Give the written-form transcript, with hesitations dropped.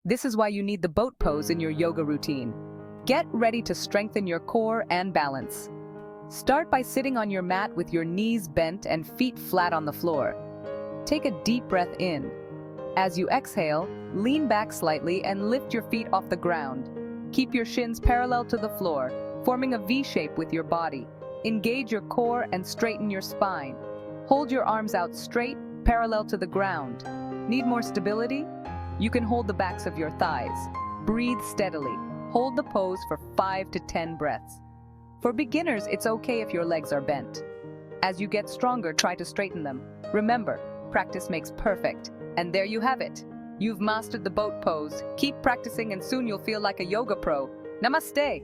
This is why you need the boat pose in your yoga routine. Get ready to strengthen your core and balance. Start by sitting on your mat with your knees bent and feet flat on the floor. Take a deep breath in. As you exhale, lean back slightly and lift your feet off the ground. Keep your shins parallel to the floor, forming a V shape with your body. Engage your core and straighten your spine. Hold your arms out straight, parallel to the ground. Need more stability? You can hold the backs of your thighs. Breathe steadily. Hold the pose for 5 to 10 breaths. For beginners, it's okay if your legs are bent. As you get stronger, try to straighten them. Remember, practice makes perfect. And there you have it. You've mastered the boat pose. Keep practicing and soon you'll feel like a yoga pro. Namaste!